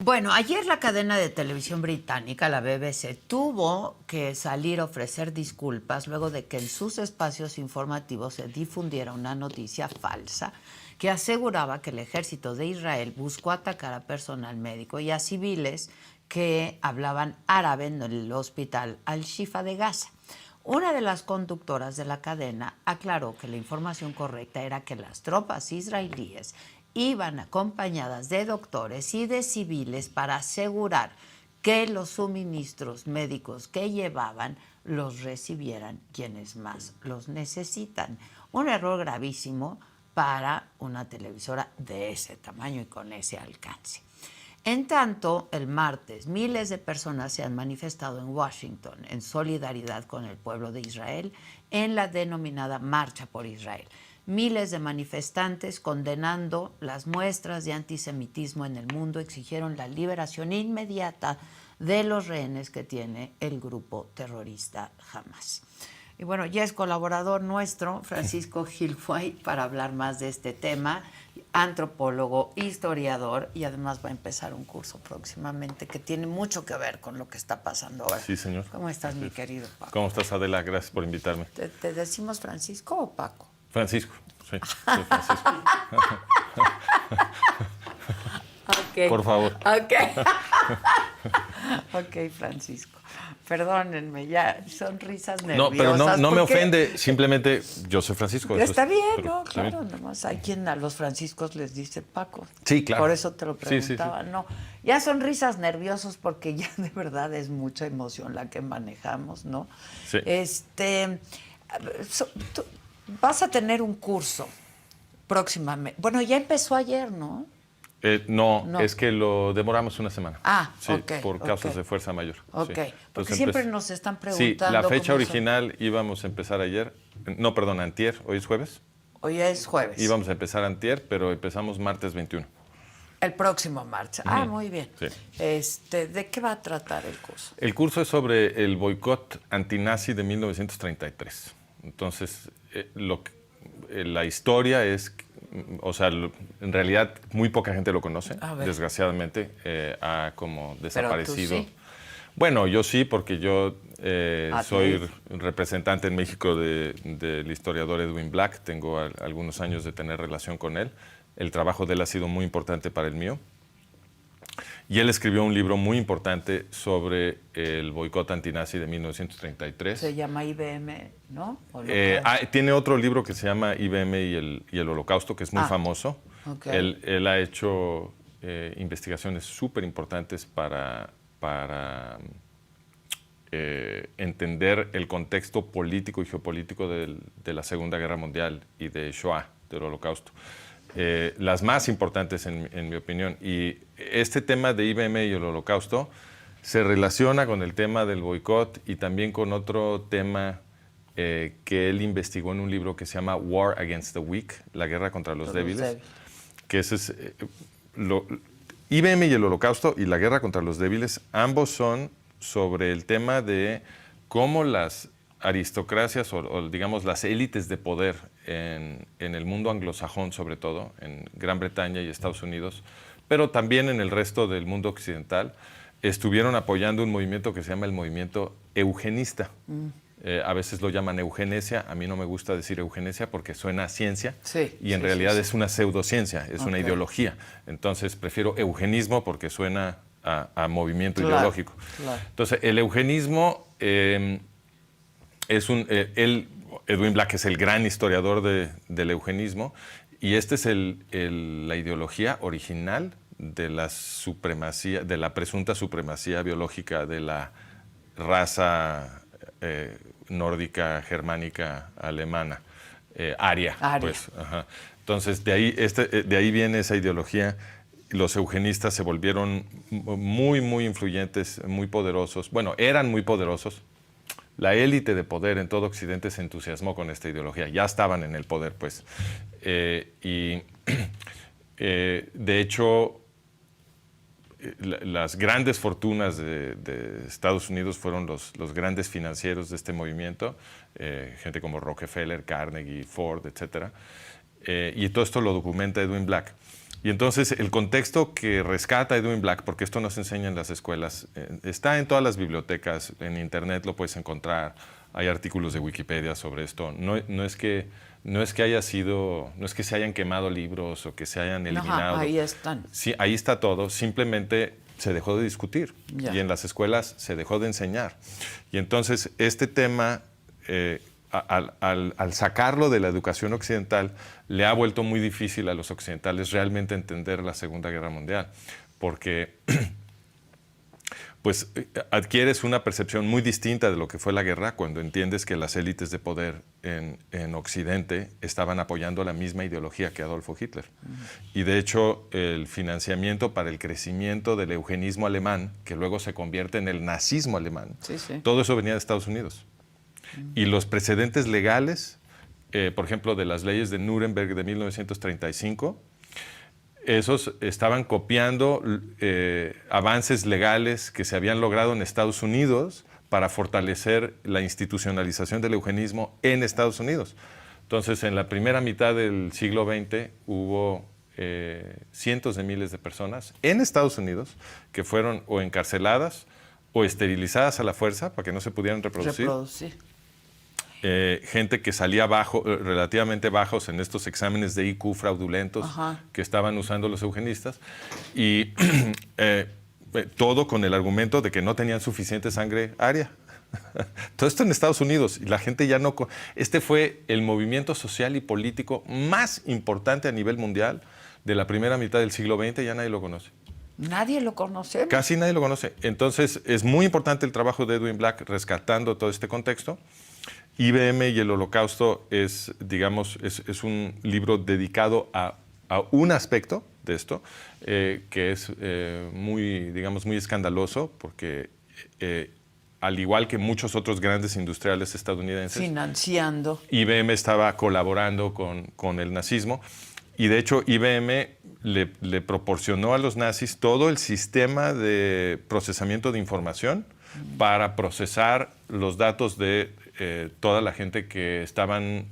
Bueno, ayer la cadena de televisión británica, la BBC, tuvo que salir a ofrecer disculpas luego de que en sus espacios informativos se difundiera una noticia falsa que aseguraba que el ejército de Israel buscó atacar a personal médico y a civiles que hablaban árabe en el hospital Al-Shifa de Gaza. Una de las conductoras de la cadena aclaró que la información correcta era que las tropas israelíes iban acompañadas de doctores y de civiles para asegurar que los suministros médicos que llevaban los recibieran quienes más los necesitan. Un error gravísimo para una televisora de ese tamaño y con ese alcance. En tanto, el martes, miles de personas se han manifestado en Washington en solidaridad con el pueblo de Israel en la denominada Marcha por Israel. Miles de manifestantes condenando las muestras de antisemitismo en el mundo exigieron la liberación inmediata de los rehenes que tiene el grupo terrorista Hamas. Y bueno, ya es colaborador nuestro, Francisco Gilfoy, para hablar más de este tema, antropólogo, historiador, y además va a empezar un curso próximamente que tiene mucho que ver con lo que está pasando ahora. Sí, señor. ¿Cómo estás, mi querido Paco? ¿Cómo estás, Adela? Gracias por invitarme. ¿Te decimos Francisco o Paco? Francisco, sí, soy Francisco. Okay. Por favor. Ok. Ok, Francisco. Perdónenme, ya son risas nerviosas. No, pero no me ofende, simplemente yo soy Francisco. Está bien, pero, ¿no? Claro, nomás hay quien a los franciscos les dice Paco. Sí, claro. Por eso te lo preguntaba, sí. no. Ya son risas nerviosas porque ya de verdad es mucha emoción la que manejamos, ¿no? Sí. Tú vas a tener un curso próximamente. Bueno, ya empezó ayer, ¿no? No, es que lo demoramos una semana. Sí, ok. por causas de fuerza mayor. Ok, Sí. porque siempre nos están preguntando. Sí, la fecha original íbamos a empezar ayer. No, perdón, antier. ¿Hoy es jueves? Hoy es jueves. Íbamos a empezar antier, pero empezamos martes 21. El próximo martes. Muy bien. Sí. ¿De qué va a tratar el curso? El curso es sobre el boicot antinazi de 1933. Entonces, la historia es... O sea, en realidad muy poca gente lo conoce, desgraciadamente, ha como desaparecido. ¿Pero tú sí? Bueno, yo sí, porque yo soy representante en México del historiador Edwin Black, tengo algunos años de tener relación con él, el trabajo de él ha sido muy importante para el mío, y él escribió un libro muy importante sobre el boicot antinazi de 1933. Se llama IBM, ¿no? Tiene otro libro que se llama IBM y el Holocausto, que es muy famoso. Okay. Él ha hecho investigaciones súper importantes para entender el contexto político y geopolítico de la Segunda Guerra Mundial y de Shoah, del Holocausto. Las más importantes en mi opinión. Y este tema de IBM y el Holocausto se relaciona con el tema del boicot y también con otro tema que él investigó en un libro que se llama War Against the Weak, la guerra contra los débiles. Que IBM y el Holocausto y la guerra contra los débiles, ambos son sobre el tema de cómo las aristocracias o digamos las élites de poder en el mundo anglosajón, sobre todo en Gran Bretaña y Estados Unidos, pero también en el resto del mundo occidental, estuvieron apoyando un movimiento que se llama el movimiento eugenista. A veces lo llaman eugenesia, a mí no me gusta decir eugenesia porque suena a ciencia y en realidad es una pseudociencia, es una ideología. Entonces prefiero eugenismo porque suena a movimiento ideológico. Claro. Entonces el eugenismo... Edwin Black es el gran historiador del eugenismo y esta es la ideología original de la supremacía, de la presunta supremacía biológica de la raza nórdica, germánica, alemana, aria. Pues, entonces de ahí viene esa ideología. Los eugenistas se volvieron muy, muy influyentes, muy poderosos. Bueno, eran muy poderosos. La élite de poder en todo Occidente se entusiasmó con esta ideología. Ya estaban en el poder, pues. De hecho, las grandes fortunas de Estados Unidos fueron los grandes financieros de este movimiento, gente como Rockefeller, Carnegie, Ford, etc. Y todo esto lo documenta Edwin Black. Y entonces el contexto que rescata Edwin Black, porque esto no se enseña en las escuelas, está en todas las bibliotecas, en internet lo puedes encontrar, hay artículos de Wikipedia sobre esto. No es que haya sido, no es que se hayan quemado libros o que se hayan eliminado. Ajá, ahí están. Sí, ahí está todo, simplemente se dejó de discutir y en las escuelas se dejó de enseñar. Y entonces este tema, al sacarlo de la educación occidental, le ha vuelto muy difícil a los occidentales realmente entender la Segunda Guerra Mundial, porque pues adquieres una percepción muy distinta de lo que fue la guerra cuando entiendes que las élites de poder en Occidente estaban apoyando la misma ideología que Adolfo Hitler. Y de hecho, el financiamiento para el crecimiento del eugenismo alemán, que luego se convierte en el nazismo alemán, todo eso venía de Estados Unidos. Y los precedentes legales, por ejemplo, de las leyes de Nuremberg de 1935, esos estaban copiando avances legales que se habían logrado en Estados Unidos para fortalecer la institucionalización del eugenismo en Estados Unidos. Entonces, en la primera mitad del siglo XX hubo cientos de miles de personas en Estados Unidos que fueron o encarceladas o esterilizadas a la fuerza para que no se pudieran reproducir. Gente que salía relativamente bajos en estos exámenes de IQ fraudulentos que estaban usando los eugenistas, y todo con el argumento de que no tenían suficiente sangre aria. Todo esto en Estados Unidos, y la gente ya no... Este fue el movimiento social y político más importante a nivel mundial de la primera mitad del siglo XX, ya nadie lo conoce. Nadie lo conoce. Casi nadie lo conoce. Entonces, es muy importante el trabajo de Edwin Black rescatando todo este contexto. IBM y el Holocausto es un libro dedicado a un aspecto de esto, que es muy escandaloso, porque al igual que muchos otros grandes industriales estadounidenses, financiando, IBM estaba colaborando con el nazismo, y de hecho IBM le proporcionó a los nazis todo el sistema de procesamiento de información para procesar los datos de toda la gente que estaban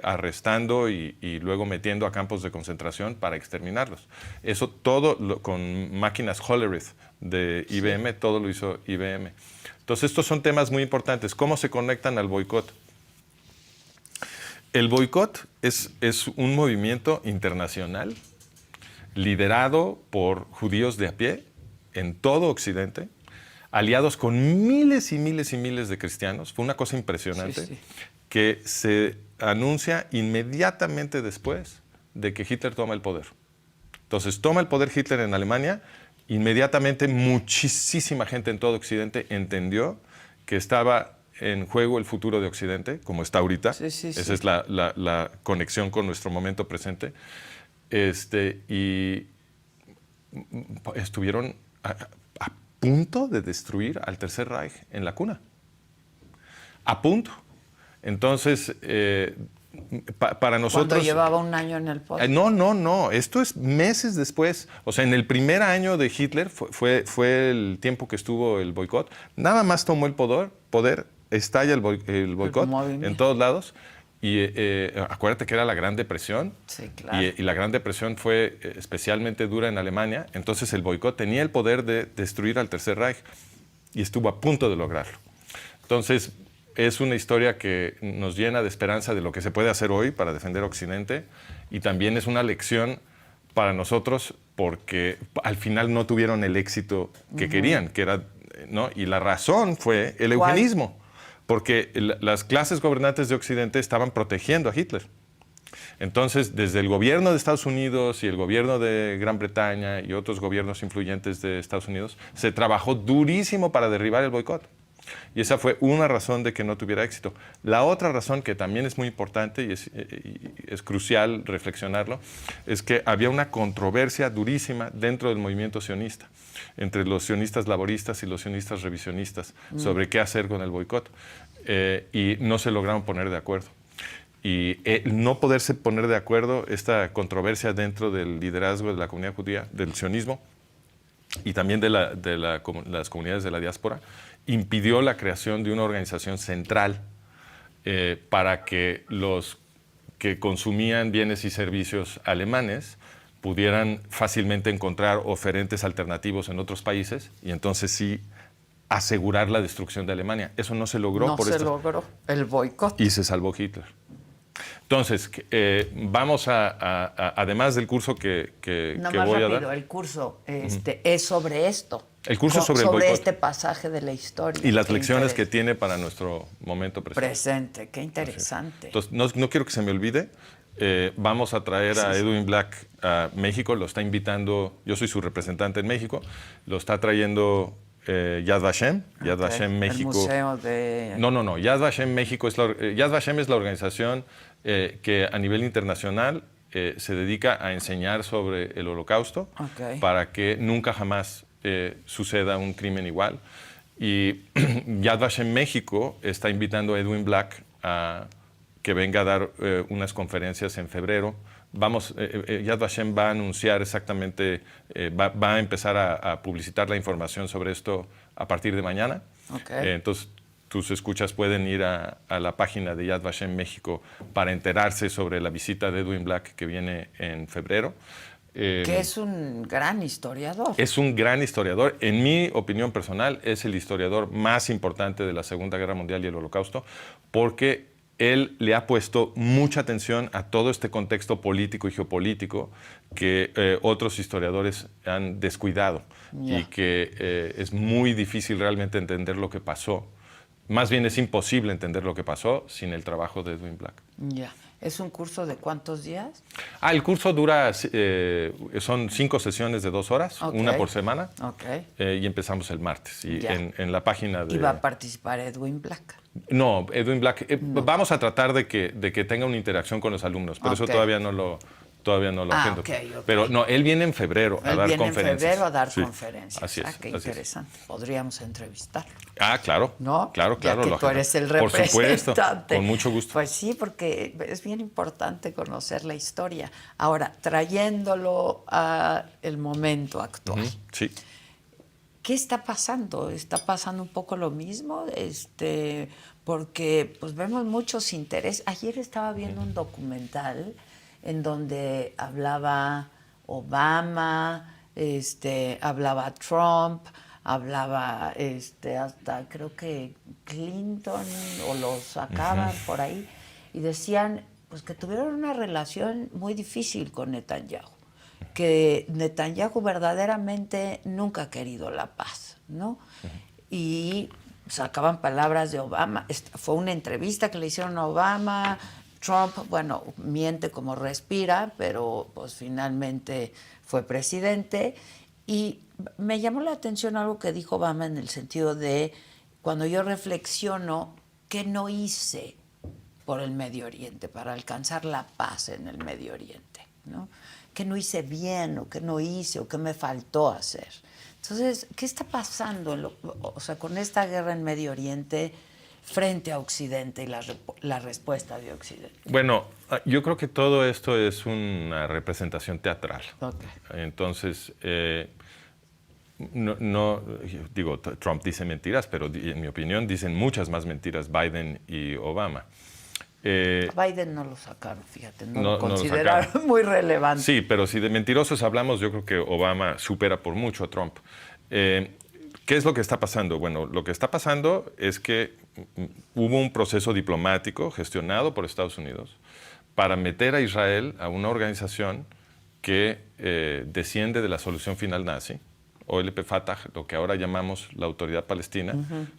arrestando y luego metiendo a campos de concentración para exterminarlos. Eso todo con máquinas Hollerith de IBM, todo lo hizo IBM. Entonces, estos son temas muy importantes. ¿Cómo se conectan al boicot? El boicot es un movimiento internacional liderado por judíos de a pie en todo Occidente, aliados con miles y miles y miles de cristianos. Fue una cosa impresionante que se anuncia inmediatamente después de que Hitler toma el poder. Entonces, toma el poder Hitler en Alemania, inmediatamente muchísima gente en todo Occidente entendió que estaba en juego el futuro de Occidente, como está ahorita. Esa es la conexión con nuestro momento presente. Y estuvieron a punto de destruir al Tercer Reich en la cuna. A punto. Entonces, para nosotros... Cuando llevaba un año en el poder. No. Esto es meses después. O sea, en el primer año de Hitler fue el tiempo que estuvo el boicot. Nada más tomó el poder, estalla el boicot en todos lados. Y acuérdate que era la Gran Depresión. Sí, claro. Y la Gran Depresión fue especialmente dura en Alemania. Entonces el boicot tenía el poder de destruir al Tercer Reich y estuvo a punto de lograrlo. Entonces es una historia que nos llena de esperanza de lo que se puede hacer hoy para defender Occidente, y también es una lección para nosotros porque al final no tuvieron el éxito que querían, que era, ¿no? Y la razón fue el eugenismo. Porque las clases gobernantes de Occidente estaban protegiendo a Hitler. Entonces, desde el gobierno de Estados Unidos y el gobierno de Gran Bretaña y otros gobiernos influyentes de Estados Unidos, se trabajó durísimo para derribar el boicot. Y esa fue una razón de que no tuviera éxito. La otra razón, que también es muy importante y es crucial reflexionarlo, es que había una controversia durísima dentro del movimiento sionista, entre los sionistas laboristas y los sionistas revisionistas, sobre qué hacer con el boicot. Y no se lograron poner de acuerdo. Y no poderse poner de acuerdo, esta controversia dentro del liderazgo de la comunidad judía, del sionismo, y también de las comunidades de la diáspora, impidió la creación de una organización central para que los que consumían bienes y servicios alemanes pudieran fácilmente encontrar oferentes alternativos en otros países y entonces sí asegurar la destrucción de Alemania. Eso no se logró. No se logró el boicot. Y se salvó Hitler. Entonces, vamos además del curso que voy a dar. El curso es sobre esto. El curso es sobre el boicot. Sobre este pasaje de la historia. Y las lecciones que tiene para nuestro momento presente. Qué interesante. Entonces, no quiero que se me olvide. Vamos a traer a Edwin Black a México. Lo está invitando, yo soy su representante en México. Lo está trayendo Yad Vashem. Yad Vashem México. El museo de... No. Yad Vashem México Yad Vashem es la organización que a nivel internacional se dedica a enseñar sobre el Holocausto para que nunca jamás suceda un crimen igual. Y Yad Vashem México está invitando a Edwin Black a que venga a dar unas conferencias en febrero. Yad Vashem va a anunciar exactamente, va a empezar a publicitar la información sobre esto a partir de mañana. Entonces, tus escuchas pueden ir a la página de Yad Vashem México para enterarse sobre la visita de Edwin Black que viene en febrero. Que es un gran historiador. Es un gran historiador. En mi opinión personal, es el historiador más importante de la Segunda Guerra Mundial y el Holocausto, porque él le ha puesto mucha atención a todo este contexto político y geopolítico que otros historiadores han descuidado y que es muy difícil realmente entender lo que pasó. Más bien es imposible entender lo que pasó sin el trabajo de Edwin Black. ¿Es un curso de cuántos días? El curso dura, son 5 sesiones de 2 horas, una por semana, y empezamos el martes. Y en la página de... ¿Y va a participar Edwin Black? No, Edwin Black, vamos a tratar de que tenga una interacción con los alumnos, pero eso todavía no lo agendo. Pero no, él viene en febrero a dar conferencias. En febrero a dar conferencias. Así es. Qué interesante. Podríamos entrevistarlo. Claro. ¿No? Claro. Ya que tú eres el representante. Por supuesto, con mucho gusto. Pues sí, porque es bien importante conocer la historia. Ahora, trayéndolo al momento actual. Sí. ¿Qué está pasando? ¿Está pasando un poco lo mismo? Porque pues vemos muchos intereses. Ayer estaba viendo un documental en donde hablaba Obama, hablaba Trump, hablaba hasta creo que Clinton, o lo sacaban por ahí, y decían pues que tuvieron una relación muy difícil con Netanyahu, que Netanyahu verdaderamente nunca ha querido la paz, ¿no? Y sacaban palabras de Obama. Fue una entrevista que le hicieron a Obama. Trump, bueno, miente como respira, pero pues finalmente fue presidente. Y me llamó la atención algo que dijo Obama en el sentido de, cuando yo reflexiono, ¿qué no hice por el Medio Oriente, para alcanzar la paz en el Medio Oriente, ¿no? ¿Qué no hice bien, o qué no hice, o qué me faltó hacer? Entonces, ¿qué está pasando con esta guerra en Medio Oriente frente a Occidente y la respuesta de Occidente? Bueno, yo creo que todo esto es una representación teatral. Entonces, Trump dice mentiras, pero en mi opinión dicen muchas más mentiras Biden y Obama. Biden no lo sacaron, fíjate, no lo consideraron muy relevante. Sí, pero si de mentirosos hablamos, yo creo que Obama supera por mucho a Trump. ¿Qué es lo que está pasando? Bueno, lo que está pasando es que hubo un proceso diplomático gestionado por Estados Unidos para meter a Israel a una organización que desciende de la solución final nazi, OLP Fatah, lo que ahora llamamos la Autoridad Palestina.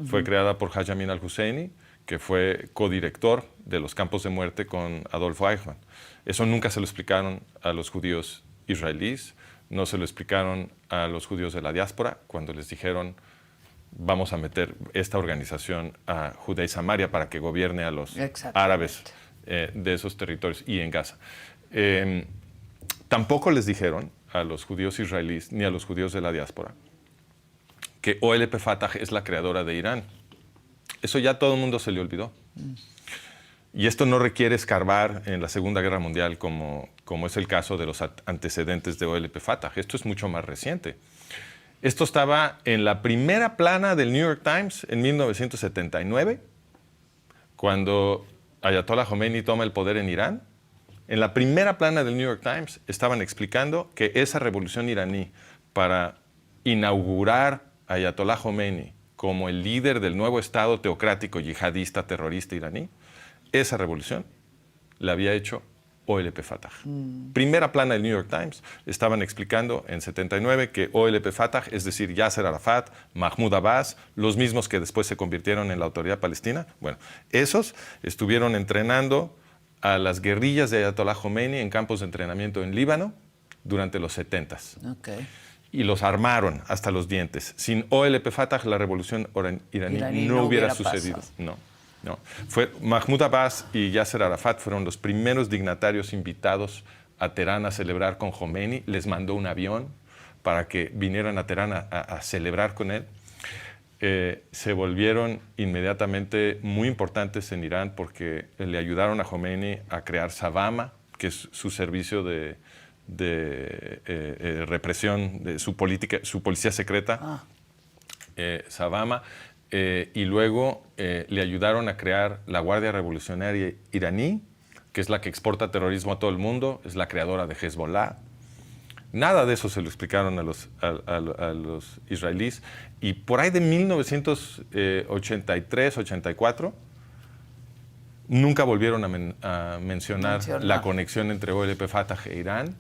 Fue creada por Haj Amin al-Husseini, que fue codirector de los campos de muerte con Adolfo Eichmann. Eso nunca se lo explicaron a los judíos israelíes, no se lo explicaron a los judíos de la diáspora cuando les dijeron: vamos a meter esta organización a Judea y Samaria para que gobierne a los árabes de esos territorios y en Gaza. Tampoco les dijeron a los judíos israelíes ni a los judíos de la diáspora que OLP Fatah es la creadora de Irán. Eso ya todo el mundo se le olvidó. Y esto no requiere escarbar en la Segunda Guerra Mundial como es el caso de los antecedentes de OLP Fatah. Esto es mucho más reciente. Esto estaba en la primera plana del New York Times en 1979, cuando Ayatollah Khomeini toma el poder en Irán. En la primera plana del New York Times estaban explicando que esa revolución iraní para inaugurar a Ayatollah Khomeini como el líder del nuevo Estado teocrático, yihadista, terrorista iraní, esa revolución la había hecho OLP Fatah. Primera plana del New York Times, estaban explicando en 79 que OLP Fatah, es decir, Yasser Arafat, Mahmoud Abbas, los mismos que después se convirtieron en la Autoridad Palestina, bueno, esos estuvieron entrenando a las guerrillas de Ayatollah Khomeini en campos de entrenamiento en Líbano durante los 70s. Okay. Y los armaron hasta los dientes. Sin OLP Fatah, la revolución iraní no hubiera sucedido. No. Fue Mahmoud Abbas y Yasser Arafat fueron los primeros dignatarios invitados a Teherán a celebrar con Khomeini. Les mandó un avión para que vinieran a Teherán a celebrar con él. Se volvieron inmediatamente muy importantes en Irán porque le ayudaron a Khomeini a crear Savama, que es su servicio de represión, de su policía secreta, Savama. Y luego le ayudaron a crear la Guardia Revolucionaria Iraní, que es la que exporta terrorismo a todo el mundo, es la creadora de Hezbollah. Nada de eso se lo explicaron a los israelíes. Y por ahí de 1983, 84, nunca volvieron a mencionar la conexión entre OLP Fatah e Irán.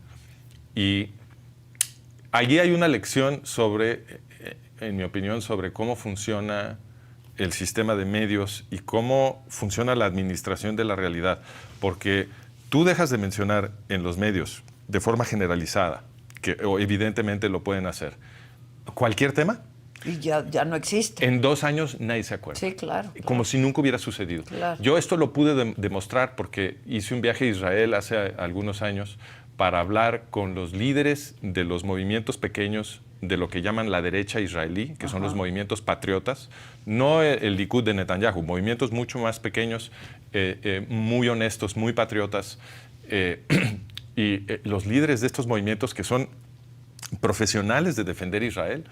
Y allí hay una lección sobre, en mi opinión, sobre cómo funciona el sistema de medios y cómo funciona la administración de la realidad. Porque tú dejas de mencionar en los medios de forma generalizada, que evidentemente lo pueden hacer, cualquier tema. Y ya no existe. En 2 años nadie se acuerda. Sí, claro. Como si nunca hubiera sucedido. Claro. Yo esto lo pude demostrar porque hice un viaje a Israel hace algunos años para hablar con los líderes de los movimientos pequeños de lo que llaman la derecha israelí, que son los movimientos patriotas, no el Likud de Netanyahu, movimientos mucho más pequeños, muy honestos, muy patriotas. Y los líderes de estos movimientos, que son profesionales de defender Israel,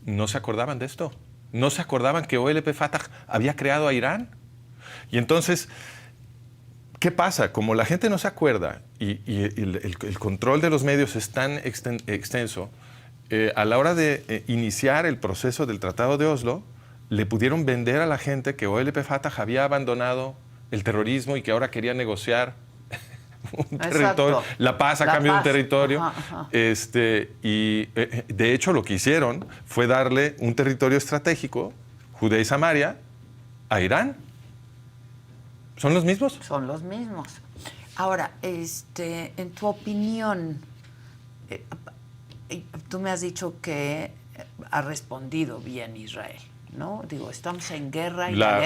no se acordaban de esto. No se acordaban que OLP Fatah había creado a Irán. Y entonces, ¿qué pasa? Como la gente no se acuerda y el control de los medios es tan extenso, a la hora de iniciar el proceso del Tratado de Oslo, le pudieron vender a la gente que OLP Fatah había abandonado el terrorismo y que ahora quería negociar un territorio, la paz a cambio de un territorio. Ajá. Y de hecho lo que hicieron fue darle un territorio estratégico, Judea y Samaria, a Irán. ¿Son los mismos? Son los mismos. Ahora, en tu opinión, tú me has dicho que ha respondido bien Israel, ¿no? Digo, estamos en guerra y la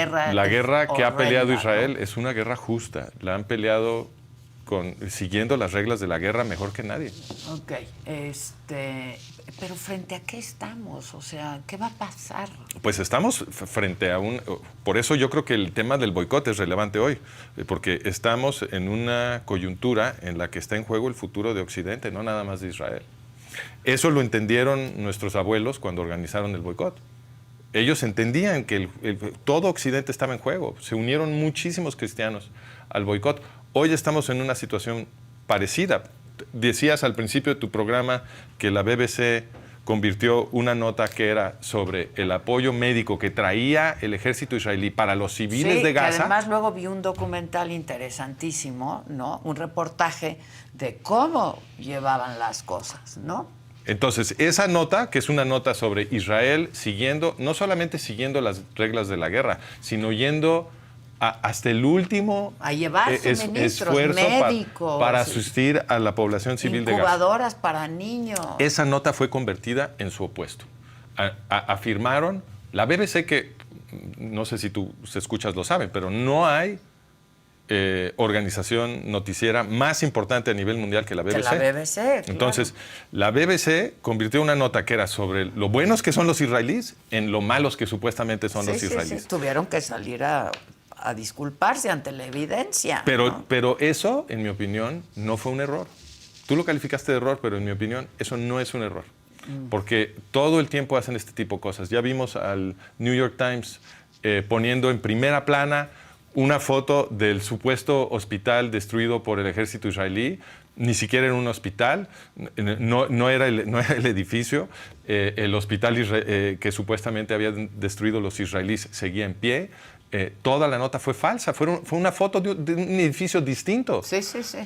guerra que ha peleado horrenda, Israel, ¿no? es una guerra justa. La han peleado siguiendo las reglas de la guerra mejor que nadie. Ok, pero ¿frente a qué estamos? O sea, ¿qué va a pasar? Pues estamos frente a por eso yo creo que el tema del boicot es relevante hoy, porque estamos en una coyuntura en la que está en juego el futuro de Occidente, no nada más de Israel. Eso lo entendieron nuestros abuelos cuando organizaron el boicot. Ellos entendían que todo Occidente estaba en juego. Se unieron muchísimos cristianos al boicot. Hoy estamos en una situación parecida. Decías al principio de tu programa que la BBC convirtió una nota que era sobre el apoyo médico que traía el ejército israelí para los civiles de Gaza. Que además luego vi un documental interesantísimo, ¿no? Un reportaje de cómo llevaban las cosas, ¿no? Entonces, esa nota, que es una nota sobre Israel no solamente siguiendo las reglas de la guerra, sino yendo hasta el último a llevar esfuerzo médicos, para asistir a la población civil de Gaza. Incubadoras para niños. Esa nota fue convertida en su opuesto. Afirmaron, la BBC, que no sé si tú escuchas lo saben, pero no hay organización noticiera más importante a nivel mundial que la BBC. Que la BBC, claro. Entonces, la BBC convirtió una nota que era sobre lo buenos que son los israelíes en lo malos que supuestamente son los israelíes. Sí. Tuvieron que salir a disculparse ante la evidencia. Pero eso, en mi opinión, no fue un error. Tú lo calificaste de error, pero en mi opinión, eso no es un error. Porque todo el tiempo hacen este tipo de cosas. Ya vimos al New York Times poniendo en primera plana una foto del supuesto hospital destruido por el ejército israelí. Ni siquiera era un hospital, no era el edificio. El hospital que supuestamente habían destruido los israelíes seguía en pie. Toda la nota fue falsa, fue una foto de un edificio distinto. Sí, sí, sí.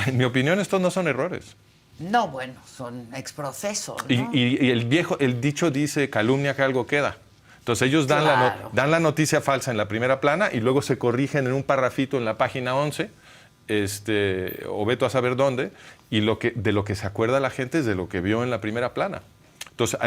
En mi opinión, estos no son errores. No, bueno, son exprocesos, ¿no? Y el dicho dice, calumnia que algo queda. Entonces ellos dan, Claro. dan la noticia falsa en la primera plana y luego se corrigen en un parrafito en la página 11, o veto a saber dónde, y de lo que se acuerda la gente es de lo que vio en la primera plana. Entonces,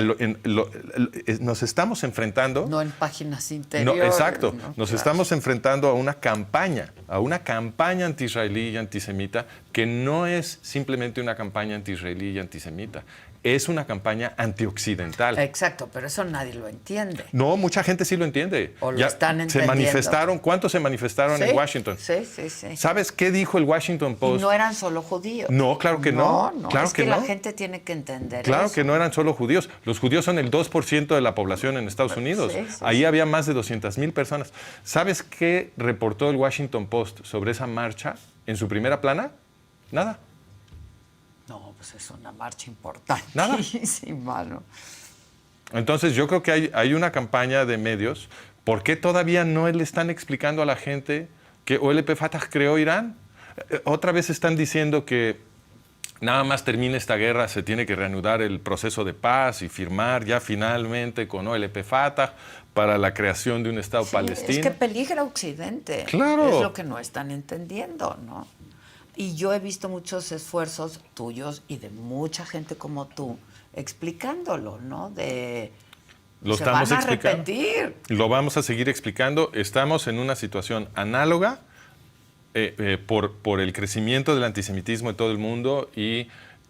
nos estamos enfrentando... No en páginas interiores. No, exacto. ¿no? Nos Claro. estamos enfrentando a una campaña anti-israelí y antisemita que no es simplemente una campaña anti-israelí y antisemita. Es una campaña antioccidental. Exacto, pero eso nadie lo entiende. No, mucha gente sí lo entiende. O lo están Se entendiendo. manifestaron. ¿Cuántos se manifestaron Sí, en Washington? Sí, sí, sí. ¿Sabes qué dijo el Washington Y Post? no eran solo judíos. No, claro que no. No, Claro es que no. la gente tiene que entender Claro eso. que no eran solo judíos. Los judíos son el 2% de la población en Estados Unidos. Sí, sí, Ahí sí. había más de 200,000 personas. ¿Sabes qué reportó el Washington Post sobre esa marcha en su primera plana? Nada. No, pues es una marcha importante. Nada. Sí, mano. Entonces yo creo que hay una campaña de medios. ¿Por qué todavía no le están explicando a la gente que OLP Fatah creó Irán? Otra vez están diciendo que nada más termine esta guerra, se tiene que reanudar el proceso de paz y firmar ya finalmente con OLP Fatah para la creación de un Estado Sí, palestino. es que peligra Occidente. Claro. Es lo que no están entendiendo, ¿no? Y yo he visto muchos esfuerzos tuyos y de mucha gente como tú explicándolo, ¿no? Lo se estamos van a explicando. repetir. Lo vamos a seguir explicando. Estamos en una situación análoga por el crecimiento del antisemitismo en todo el mundo y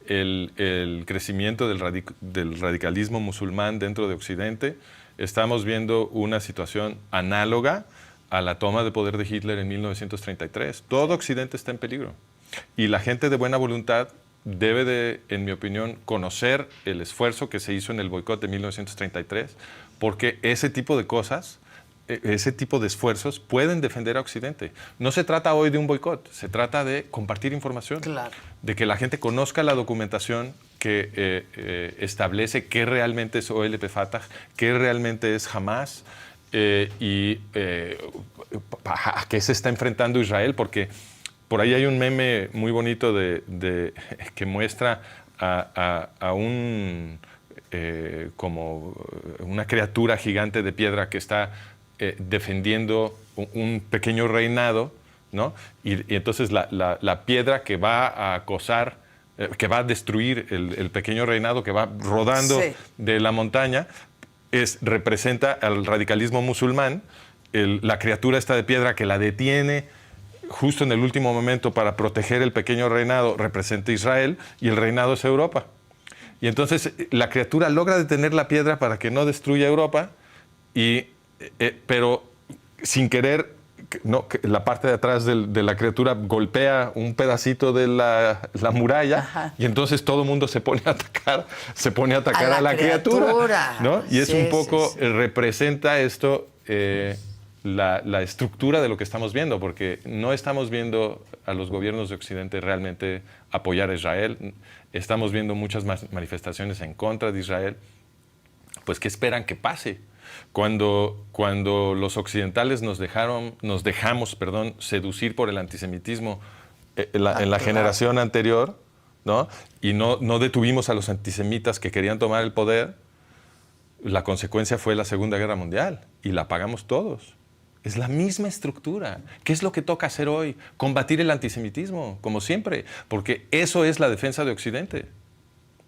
el crecimiento del radicalismo musulmán dentro de Occidente. Estamos viendo una situación análoga a la toma de poder de Hitler en 1933. Todo Occidente está en peligro. Y la gente de buena voluntad debe de, en mi opinión, conocer el esfuerzo que se hizo en el boicot de 1933, porque ese tipo de cosas, ese tipo de esfuerzos pueden defender a Occidente. No se trata hoy de un boicot, se trata de compartir información, Claro. de que la gente conozca la documentación que establece qué realmente es OLP Fatah, qué realmente es Hamas y a qué se está enfrentando Israel, porque por ahí hay un meme muy bonito que muestra a un como una criatura gigante de piedra que está defendiendo un pequeño reinado, ¿no? Y entonces la piedra que va a acosar, que va a destruir el pequeño reinado que va rodando Sí. de la montaña, representa al radicalismo musulmán. La criatura esta de piedra que la detiene justo en el último momento para proteger el pequeño reinado representa a Israel y el reinado es Europa. Y entonces la criatura logra detener la piedra para que no destruya Europa, pero sin querer, la parte de atrás de la criatura golpea un pedacito de la muralla. Ajá. Y entonces todo el mundo se pone a atacar a la criatura, ¿no? Y es un poco, representa esto la estructura de lo que estamos viendo, porque no estamos viendo a los gobiernos de Occidente realmente apoyar a Israel. Estamos viendo muchas manifestaciones en contra de Israel. Pues, ¿qué esperan que pase? Cuando los occidentales nos dejamos seducir por el antisemitismo en la generación anterior, ¿no? Y no detuvimos a los antisemitas que querían tomar el poder, la consecuencia fue la Segunda Guerra Mundial y la pagamos todos. Es la misma estructura. ¿Qué es lo que toca hacer hoy? Combatir el antisemitismo, como siempre, porque eso es la defensa de Occidente.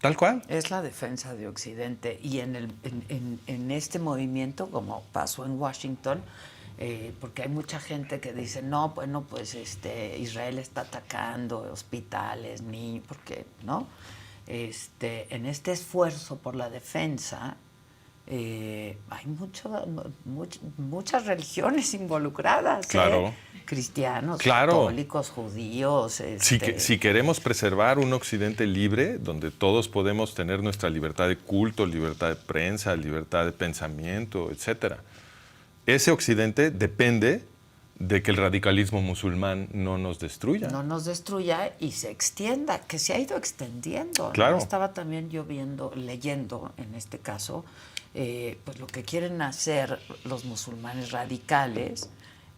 Tal cual. Es la defensa de Occidente. Y en este movimiento, como pasó en Washington, porque hay mucha gente que dice, no, bueno, pues Israel está atacando hospitales, niños, porque, ¿no? En este esfuerzo por la defensa, hay muchas religiones involucradas, claro. Cristianos, claro. católicos, judíos. Si queremos preservar un Occidente libre, donde todos podemos tener nuestra libertad de culto, libertad de prensa, libertad de pensamiento, etc., ese Occidente depende de que el radicalismo musulmán no nos destruya. No nos destruya y se extienda, que se ha ido extendiendo. Claro. ¿No? Estaba también yo leyendo en este caso, pues lo que quieren hacer los musulmanes radicales,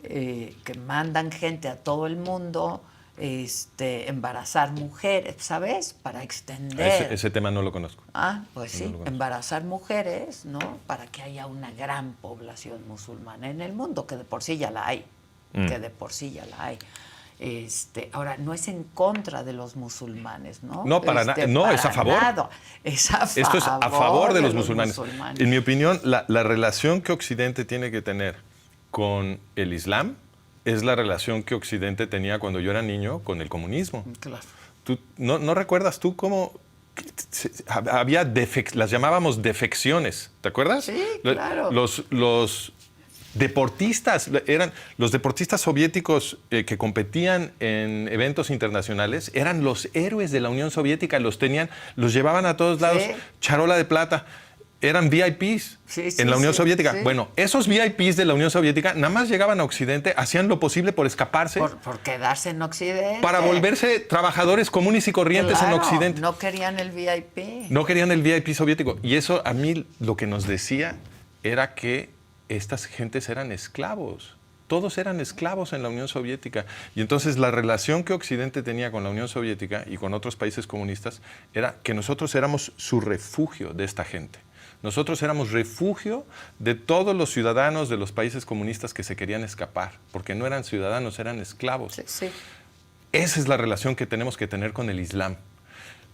que mandan gente a todo el mundo, embarazar mujeres, ¿sabes? Para extender. Ese tema no lo conozco. Ah, pues sí, No lo embarazar mujeres, ¿no? Para que haya una gran población musulmana en el mundo, que de por sí ya la hay. Que de por sí ya la hay. Ahora, no es en contra de los musulmanes, ¿no? No, para nada. No, es a favor. Es a favor. Esto es a favor de los musulmanes. En mi opinión, la relación que Occidente tiene que tener con el Islam es la relación que Occidente tenía cuando yo era niño con el comunismo. Claro. ¿No recuerdas tú cómo había las llamábamos defecciones? ¿Te acuerdas? Sí, claro. Los deportistas, eran los deportistas soviéticos que competían en eventos internacionales, eran los héroes de la Unión Soviética, los llevaban a todos lados, Sí. charola de plata. Eran VIPs en la Unión Soviética. Sí. Bueno, esos VIPs de la Unión Soviética nada más llegaban a Occidente, hacían lo posible por escaparse. Por quedarse en Occidente. Para volverse trabajadores comunes y corrientes en Claro, Occidente. no querían el VIP. No querían el VIP soviético. Y eso a mí lo que nos decía era que estas gentes eran esclavos. Todos eran esclavos en la Unión Soviética. Y entonces la relación que Occidente tenía con la Unión Soviética y con otros países comunistas era que nosotros éramos su refugio de esta gente. Nosotros éramos refugio de todos los ciudadanos de los países comunistas que se querían escapar, porque no eran ciudadanos, eran esclavos. Sí, sí. Esa es la relación que tenemos que tener con el Islam.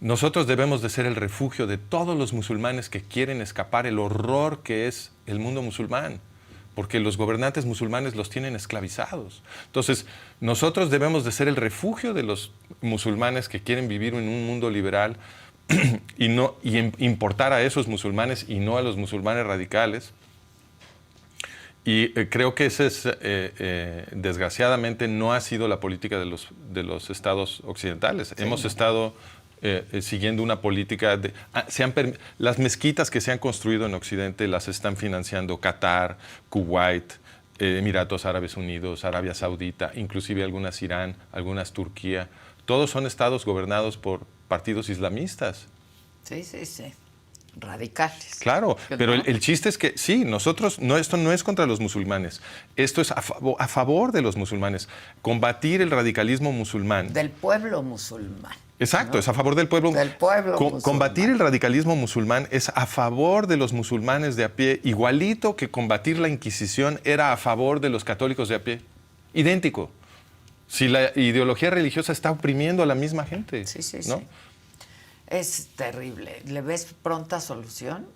Nosotros debemos de ser el refugio de todos los musulmanes que quieren escapar el horror que es el mundo musulmán, porque los gobernantes musulmanes los tienen esclavizados. Entonces, nosotros debemos de ser el refugio de los musulmanes que quieren vivir en un mundo liberal y importar a esos musulmanes y no a los musulmanes radicales. Y creo que ese es, desgraciadamente, no ha sido la política de los estados occidentales. Sí. Hemos estado siguiendo una política las mezquitas que se han construido en Occidente las están financiando Qatar, Kuwait, Emiratos Árabes Unidos, Arabia Saudita, inclusive algunas Irán, algunas Turquía. Todos son estados gobernados por partidos islamistas. Sí. Radicales. Claro, pero el chiste es que sí, esto no es contra los musulmanes, esto es a favor de los musulmanes. Combatir el radicalismo musulmán. Del pueblo musulmán. Exacto, ¿no? Es a favor del pueblo. Del pueblo musulmán. Combatir el radicalismo musulmán es a favor de los musulmanes de a pie, igualito que combatir la Inquisición era a favor de los católicos de a pie. Idéntico. Si la ideología religiosa está oprimiendo a la misma gente. Sí. ¿No? Es terrible. ¿Le ves pronta solución?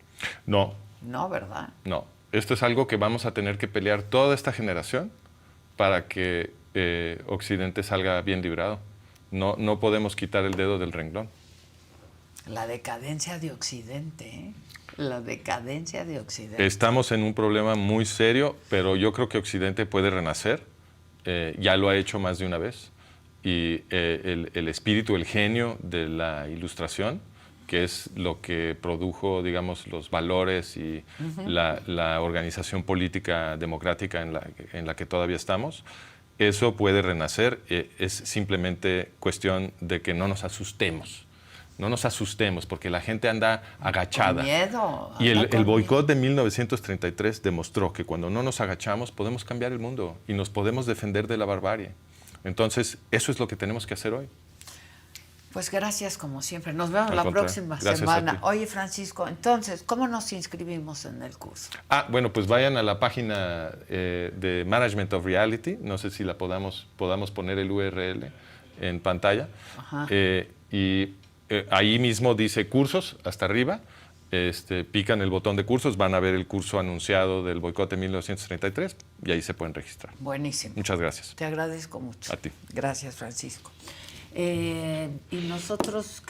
No. No, ¿verdad? No. Esto es algo que vamos a tener que pelear toda esta generación para que Occidente salga bien librado. No podemos quitar el dedo del renglón. La decadencia de Occidente, ¿eh? La decadencia de Occidente. Estamos en un problema muy serio, pero yo creo que Occidente puede renacer. Ya lo ha hecho más de una vez. Y el espíritu, el genio de la Ilustración, que es lo que produjo, digamos, los valores y la organización política democrática en la que todavía estamos, eso puede renacer. Es simplemente cuestión de que no nos asustemos. No nos asustemos, porque la gente anda agachada. Con miedo. Y el boicot de 1933 demostró que cuando no nos agachamos podemos cambiar el mundo y nos podemos defender de la barbarie. Entonces, eso es lo que tenemos que hacer hoy. Pues gracias, como siempre. Nos vemos la próxima Gracias semana. Oye, Francisco, entonces, ¿cómo nos inscribimos en el curso? Bueno, pues vayan a la página de Management of Reality. No sé si podamos poner el URL en pantalla. Ajá. Ahí mismo dice cursos, hasta arriba. Pican el botón de cursos, van a ver el curso anunciado del boicot de 1933 y ahí se pueden registrar. Buenísimo. Muchas gracias. Te agradezco mucho. A ti. Gracias, Francisco. Y nosotros...